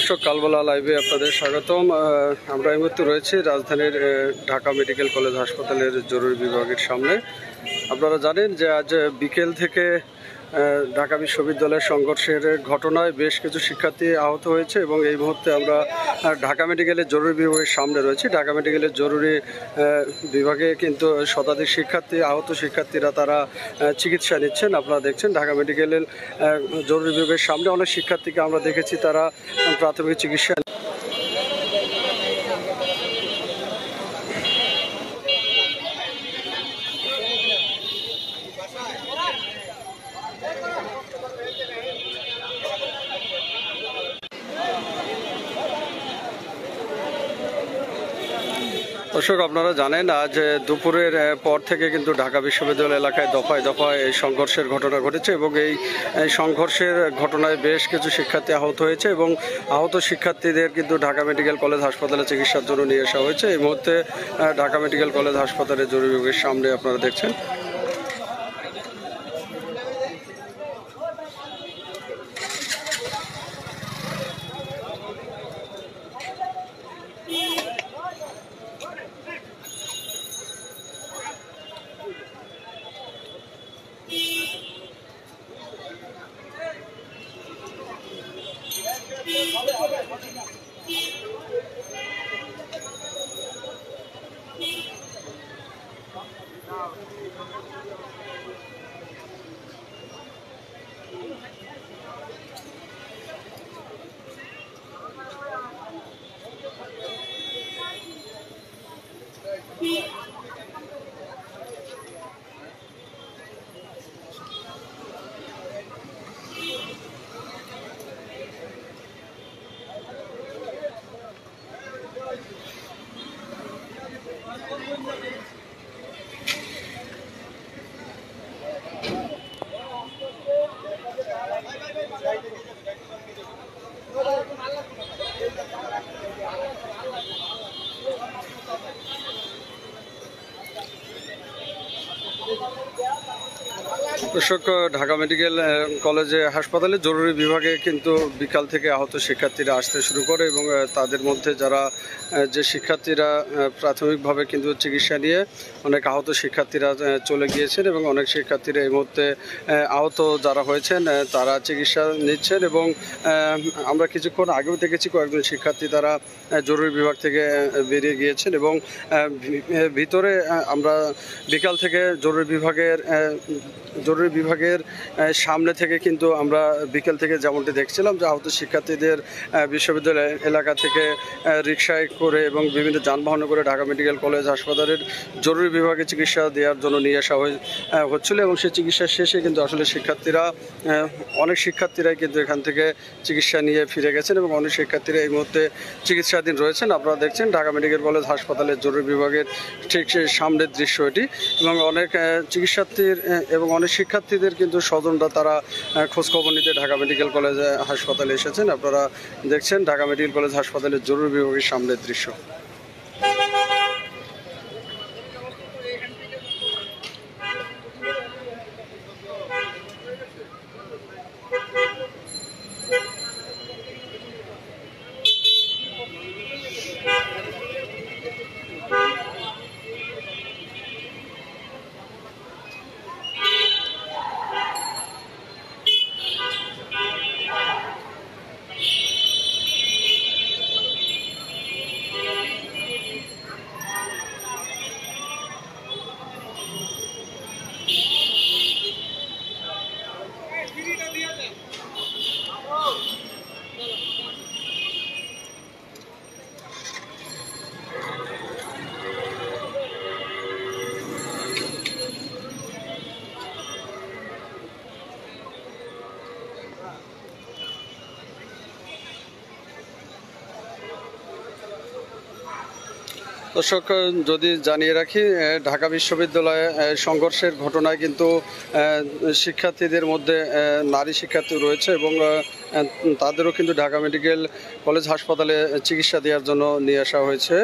দর্শক কালবেলা লাইভে আপনাদের স্বাগতম। আমরা এই মুহূর্তে রয়েছি রাজধানীর ঢাকা মেডিকেল কলেজ হাসপাতালের জরুরি বিভাগের সামনে। আপনারা জানেন যে আজ বিকেল থেকে ঢাকা বিশ্ববিদ্যালয়ের সংঘর্ষের ঘটনায় বেশ কিছু শিক্ষার্থী আহত হয়েছে এবং এই মুহূর্তে আমরা ঢাকা মেডিকেলের জরুরি বিভাগের সামনে রয়েছি। ঢাকা মেডিকেলের জরুরি বিভাগে কিন্তু শতাধিক শিক্ষার্থী, আহত শিক্ষার্থীরা তারা চিকিৎসা নিচ্ছেন। আপনারা দেখছেন ঢাকা মেডিকেলের জরুরি বিভাগের সামনে অনেক শিক্ষার্থীকে আমরা দেখেছি তারা প্রাথমিক চিকিৎসা। দর্শক আপনারা জানেন আজ দুপুরের পর থেকে কিন্তু ঢাকা বিশ্ববিদ্যালয় এলাকায় দফায় দফায় এই সংঘর্ষের ঘটনা ঘটেছে এবং এই সংঘর্ষের ঘটনায় বেশ কিছু শিক্ষার্থী আহত হয়েছে এবং আহত শিক্ষার্থীদের কিন্তু ঢাকা মেডিকেল কলেজ হাসপাতালে চিকিৎসার জন্য নিয়ে আসা হয়েছে। এই মুহূর্তে ঢাকা মেডিকেল কলেজ হাসপাতালের জরুরি বিভাগের সামনে আপনারা দেখছেন। দর্শক ঢাকা মেডিকেল কলেজে হাসপাতালে জরুরি বিভাগে কিন্তু বিকাল থেকে আহত শিক্ষার্থীরা আসতে শুরু করে এবং তাদের মধ্যে যে শিক্ষার্থীরা প্রাথমিকভাবে কিন্তু চিকিৎসা নিয়ে অনেক আহত শিক্ষার্থীরা চলে গিয়েছেন এবং অনেক শিক্ষার্থীরা এই মুহূর্তে আহত যারা হয়েছেন তারা চিকিৎসা নিচ্ছেন এবং আমরা কিছুক্ষণ আগেও দেখেছি কয়েকজন শিক্ষার্থী তারা জরুরি বিভাগ থেকে বেরিয়ে গিয়েছেন এবং ভিতরে আমরা বিকাল থেকে জরুরি বিভাগের সামনে থেকে কিন্তু আমরা বিকেল থেকে যেমনটি দেখছিলাম যে আহত শিক্ষার্থীদের বিশ্ববিদ্যালয় এলাকা থেকে রিকশায় করে এবং বিভিন্ন যানবাহনে করে ঢাকা মেডিকেল কলেজ হাসপাতালের জরুরি বিভাগে চিকিৎসা দেওয়ার জন্য নিয়ে আসা হচ্ছিল এবং সেই চিকিৎসা শেষে কিন্তু আসলে অনেক শিক্ষার্থীরাই কিন্তু এখান থেকে চিকিৎসা নিয়ে ফিরে গেছেন এবং অনেক শিক্ষার্থীরা এই মুহূর্তে চিকিৎসাধীন রয়েছেন। আপনারা দেখছেন ঢাকা মেডিকেল কলেজ হাসপাতালের জরুরি বিভাগের ঠিক সেই সামনের দৃশ্য এটি এবং অনেক চিকিৎসার্থীর এবং অনেক শিক্ষার্থীদের কিন্তু স্বজনরা তারা খোঁজখবর নিতে ঢাকা মেডিকেল কলেজ হাসপাতালে এসেছেন। আপনারা দেখছেন ঢাকা মেডিকেল কলেজ হাসপাতালের জরুরি বিভাগের সামনের দৃশ্য। দর্শক যদি জানিয়ে রাখি ঢাকা বিশ্ববিদ্যালয়ে সংঘর্ষের ঘটনায় কিন্তু শিক্ষার্থীদের মধ্যে নারী শিক্ষার্থী রয়েছে এবং তাদেরও কিন্তু ঢাকা মেডিকেল কলেজ হাসপাতালে চিকিৎসা দেওয়ার জন্য নিয়ে আসা হয়েছে।